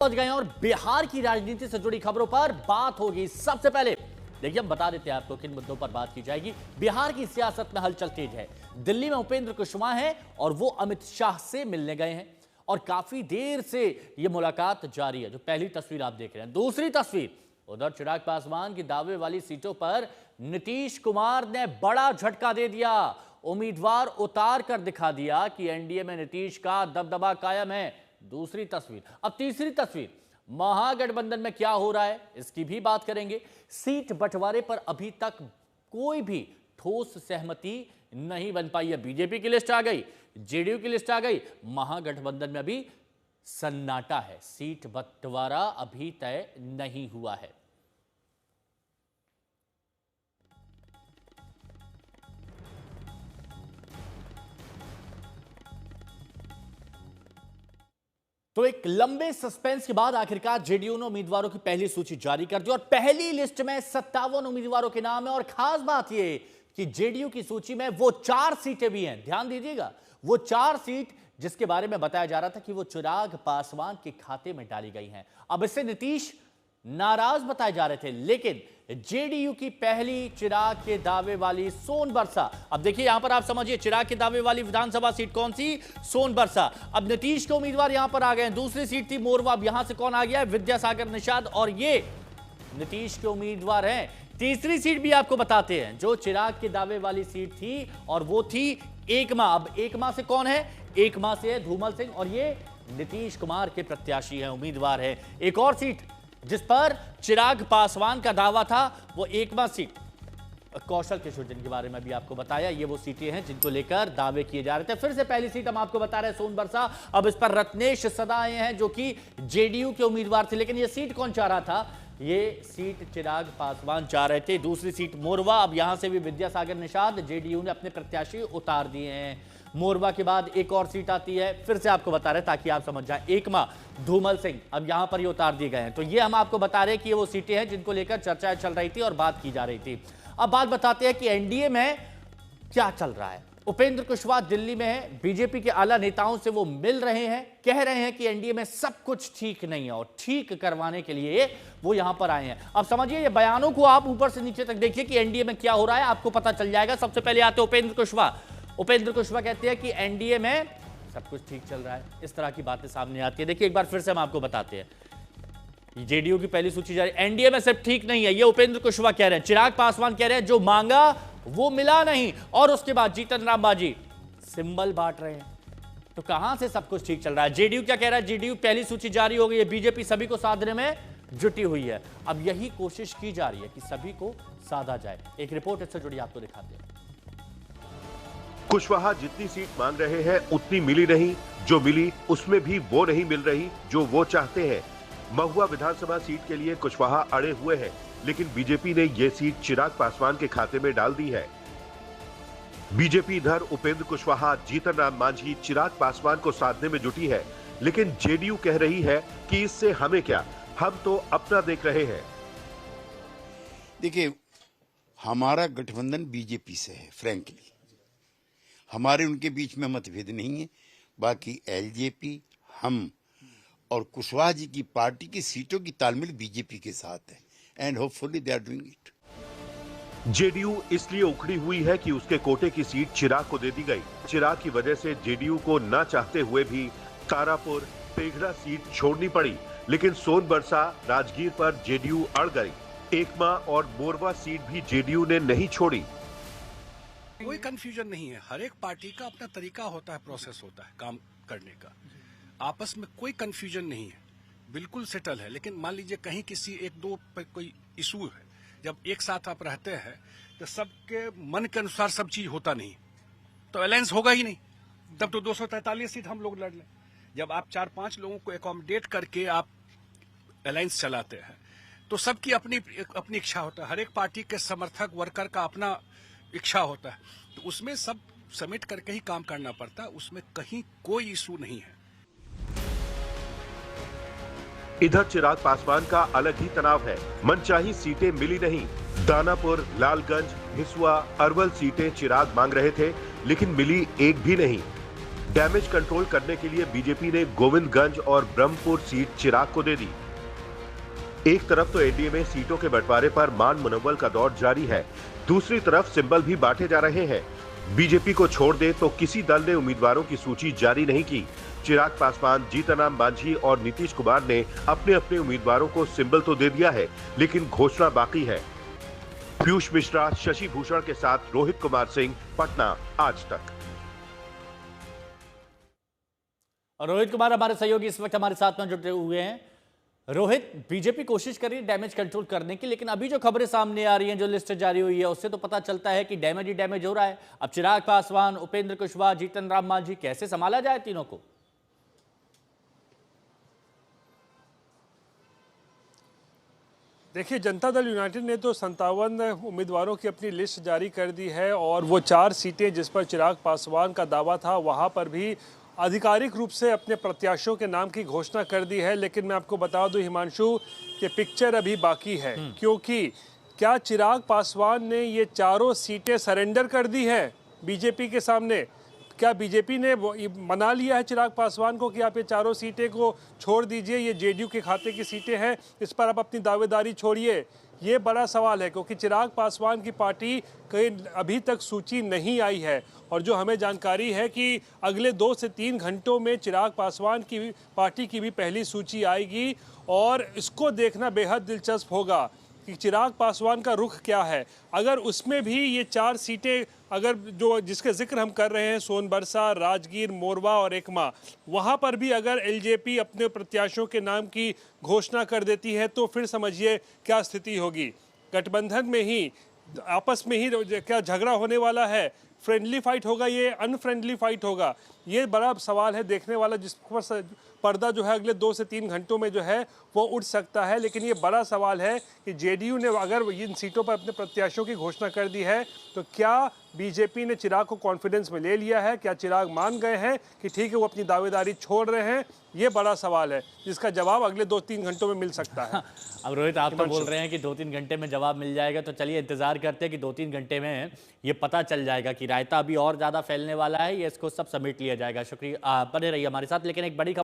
पहुंच गए और बिहार की राजनीति से जुड़ी खबरों पर बात होगी। सबसे पहले देखिए, हम बता देते हैं आपको किन मुद्दों पर बात की जाएगी। बिहार की सियासत में हलचल तेज है। दिल्ली में उपेंद्र कुशवाहा हैं और वो अमित शाह से मिलने गए हैं और काफी देर से ये मुलाकात जारी है। जो पहली तस्वीर आप देख रहे हैं। दूसरी तस्वीर, उधर चिराग पासवान की दावे वाली सीटों पर नीतीश कुमार ने बड़ा झटका दे दिया। उम्मीदवार उतार कर दिखा दिया कि एनडीए में नीतीश का दबदबा कायम है। दूसरी तस्वीर। अब तीसरी तस्वीर, महागठबंधन में क्या हो रहा है इसकी भी बात करेंगे। सीट बंटवारे पर अभी तक कोई भी ठोस सहमति नहीं बन पाई है। बीजेपी की लिस्ट आ गई, जेडीयू की लिस्ट आ गई, महागठबंधन में अभी सन्नाटा है। सीट बंटवारा अभी तय नहीं हुआ है। तो एक लंबे सस्पेंस के बाद आखिरकार जेडीयू ने उम्मीदवारों की पहली सूची जारी कर दी और पहली लिस्ट में 57 उम्मीदवारों के नाम है। और खास बात यह कि जेडीयू की सूची में वो 4 सीटें भी हैं। ध्यान दीजिएगा, वो 4 सीट जिसके बारे में बताया जा रहा था कि वो चिराग पासवान के खाते में डाली गई हैं। अब इससे नीतीश नाराज बताए जा रहे थे, लेकिन जेडीयू की पहली चिराग के दावे वाली सोनबरसा। अब देखिए यहां पर आप समझिए, चिराग के दावे वाली विधानसभा सीट कौन सी? सोनबरसा। अब नीतीश के उम्मीदवार यहां पर आ गए हैं। दूसरी सीट थी मोरवा, अब यहां से कौन आ गया है? विद्यासागर निषाद, और ये नीतीश के उम्मीदवार हैं। तीसरी सीट भी आपको बताते हैं जो चिराग के दावे वाली सीट थी, और वो थी एकमा। अब एकमा से कौन है? एकमा से है धूमल सिंह, और ये नीतीश कुमार के प्रत्याशी हैं, उम्मीदवार है। एक और सीट जिस पर चिराग पासवान का दावा था, वो एकमा सीट, कौशल किशोर, जिनके बारे में भी आपको बताया। ये वो सीटें हैं जिनको लेकर दावे किए जा रहे थे। फिर से पहली सीट हम आपको बता रहे हैं सोनबरसा। अब इस पर रत्नेश सदा आए हैं जो कि जेडीयू के उम्मीदवार थे, लेकिन ये सीट कौन चाह रहा था? ये सीट चिराग पासवान चाह रहे थे। दूसरी सीट मोरवा, अब यहां से भी विद्यासागर निषाद, जेडीयू ने अपने प्रत्याशी उतार दिए हैं। मोरवा के बाद एक और सीट आती है, फिर से आपको बता रहे ताकि आप समझ जाएं, एकमा, धूमल सिंह, अब यहां पर ये उतार दिए गए हैं। तो ये हम आपको बता रहे हैं कि ये वो सीटें हैं जिनको लेकर चर्चाएं चल रही थी और बात की जा रही थी। अब बात बताते हैं कि एनडीए में क्या चल रहा है। उपेंद्र कुशवाहा दिल्ली में है, बीजेपी के आला नेताओं से वो मिल रहे हैं, कह रहे हैं कि एनडीए में सब कुछ ठीक नहीं है और ठीक करवाने के लिए वो यहां पर आए हैं। अब समझिए, ये बयानों को आप ऊपर से नीचे तक देखिए कि एनडीए में क्या हो रहा है, आपको पता चल जाएगा। सबसे पहले आते उपेंद्र कुशवाहा। उपेंद्र कुशवाहा कहते हैं कि एनडीए में सब कुछ ठीक चल रहा है, इस तरह की बातें सामने आती है। देखिए एक बार फिर से हम आपको बताते हैं, जेडीयू की पहली सूची जारी, एनडीए में सब ठीक नहीं है, ये उपेंद्र कुशवाहा कह रहे हैं। चिराग पासवान कह रहे हैं जो मांगा वो मिला नहीं, और उसके बाद जीतन राम मांझी सिंबल बांट रहे हैं। तो कहां से सब कुछ ठीक चल रहा है? जेडीयू क्या कह रहा है? जेडीयू पहली सूची जारी हो गई है, बीजेपी सभी को साधने में जुटी हुई है। अब यही कोशिश की जा रही है कि सभी को साधा जाए। एक रिपोर्ट इससे जुड़ी आपको दिखाते हैं। कुशवाहा जितनी सीट मांग रहे हैं उतनी मिली नहीं, जो मिली उसमें भी वो नहीं मिल रही जो वो चाहते हैं। महुआ विधानसभा सीट के लिए कुशवाहा अड़े हुए हैं, लेकिन बीजेपी ने ये सीट चिराग पासवान के खाते में डाल दी है। बीजेपी इधर उपेंद्र कुशवाहा, जीतन राम मांझी, चिराग पासवान को साधने में जुटी है, लेकिन जेडीयू कह रही है कि इससे हमें क्या, हम तो अपना देख रहे हैं। देखिए, हमारा गठबंधन बीजेपी से है, फ्रैंकली हमारे उनके बीच में मतभेद नहीं है। बाकी एलजेपी, हम और कुशवाहा जी की पार्टी की सीटों की तालमेल बीजेपी के साथ है, and hopefully they are doing it. JDU इसलिए उखड़ी हुई है कि उसके कोटे की सीट चिराग को दे दी गई। चिराग की वजह से जेडीयू को न चाहते हुए भी तारापुर, तेघड़ा सीट छोड़नी पड़ी, लेकिन सोनबरसा, राजगीर पर जेडीयू अड़ गई। एकमा और मोरवा सीट भी जेडीयू ने नहीं छोड़ी। कोई कंफ्यूजन नहीं है, हर एक पार्टी का अपना तरीका होता है, प्रोसेस होता है काम करने का। आपस में कोई कंफ्यूजन नहीं है, बिल्कुल सेटल है। लेकिन मान लीजिए कहीं किसी एक दो पर कोई इशू है, जब एक साथ आप रहते हैं तो सबके मन के अनुसार सब चीज होता नहीं, तो अलायंस होगा ही नहीं। तब तो 243 सीट हम लोग लड़ लें। जब आप 4-5 लोगों को एकोमोडेट करके आप अलायंस चलाते हैं तो सबकी अपनी अपनी इच्छा होता है, हर एक पार्टी के समर्थक वर्कर का अपना इच्छा होता है, तो उसमें सब समेट करके ही काम करना पड़ता है। उसमें कहीं कोई इशू नहीं है। इधर चिराग पासवान का अलग ही तनाव है, मनचाही सीटें मिली नहीं। दानापुर, लालगंज, हिसुआ, अरवल सीटें चिराग मांग रहे थे, लेकिन मिली एक भी नहीं। डैमेज कंट्रोल करने के लिए बीजेपी ने गोविंदगंज और ब्रह्मपुर सीट चिराग को दे दी। एक तरफ तो एनडीए में सीटों के बंटवारे पर मान मुनव्वल का दौर जारी है, दूसरी तरफ सिंबल भी बांटे जा रहे हैं। बीजेपी को छोड़ दे तो किसी दल ने उम्मीदवारों की सूची जारी नहीं की। चिराग पासवान, जीतनराम मांझी और नीतीश कुमार ने अपने अपने उम्मीदवारों को सिंबल तो दे दिया है, लेकिन घोषणा बाकी है। पीयूष मिश्रा, शशि भूषण के साथ रोहित कुमार सिंह, पटना, आज तक। और रोहित कुमार हमारे सहयोगी इस वक्त हमारे साथ में जुटे हुए हैं। रोहित, बीजेपी कोशिश कर रही है डैमेज कंट्रोल करने की, लेकिन अभी जो खबरें सामने आ रही हैं, जो लिस्ट जारी हुई है, उससे तो पता चलता है कि डैमेज ही डैमेज हो रहा है। अब चिराग पासवान, उपेंद्र कुशवाहा, जीतनराम मांझी, कैसे संभाला जाए तीनों को? देखिए, जनता दल यूनाइटेड ने तो 57 उम्मीदवारों की अपनी लिस्ट जारी कर दी है और वो 4 सीटें जिस पर चिराग पासवान का दावा था वहाँ पर भी आधिकारिक रूप से अपने प्रत्याशियों के नाम की घोषणा कर दी है। लेकिन मैं आपको बता दूं हिमांशु कि पिक्चर अभी बाकी है, क्योंकि क्या चिराग पासवान ने ये चारों सीटें सरेंडर कर दी है बीजेपी के सामने? क्या बीजेपी ने मना लिया है चिराग पासवान को कि आप ये चारों सीटें को छोड़ दीजिए, ये जेडीयू के खाते की सीटें हैं, इस पर आप अपनी दावेदारी छोड़िए? ये बड़ा सवाल है, क्योंकि चिराग पासवान की पार्टी कहीं अभी तक सूची नहीं आई है और जो हमें जानकारी है कि अगले 2 से 3 घंटों में चिराग पासवान की पार्टी की भी पहली सूची आएगी और इसको देखना बेहद दिलचस्प होगा कि चिराग पासवान का रुख क्या है। अगर उसमें भी ये 4 सीटें, अगर जो जिसके जिक्र हम कर रहे हैं, सोनबरसा, राजगीर, मोरवा और एकमा, वहाँ पर भी अगर एलजेपी अपने प्रत्याशियों के नाम की घोषणा कर देती है तो फिर समझिए क्या स्थिति होगी। गठबंधन में ही आपस में ही क्या झगड़ा होने वाला है? फ्रेंडली फाइट होगा, ये अनफ्रेंडली फाइट होगा? ये बड़ा सवाल है देखने वाला, जिस पर पर्दा जो है अगले 2 से 3 घंटों में जो है वो उठ सकता है। लेकिन ये बड़ा सवाल है कि जेडीयू ने अगर इन सीटों पर अपने प्रत्याशियों की घोषणा कर दी है तो क्या बीजेपी ने चिराग को कॉन्फिडेंस में ले लिया है? क्या चिराग मान गए हैं कि ठीक है वो अपनी दावेदारी छोड़ रहे हैं? ये बड़ा सवाल है जिसका जवाब अगले 2-3 घंटों में मिल सकता है। अब रोहित, आप तो बोल रहे हैं कि 2-3 घंटे में जवाब मिल जाएगा, तो चलिए इंतजार करते हैं कि 2-3 घंटे में ये पता चल जाएगा कि रायता अभी और ज्यादा फैलने वाला है या इसको सब समेट लिया जाएगा। शुक्रिया, बने रहिए हमारे साथ। लेकिन एक बड़ी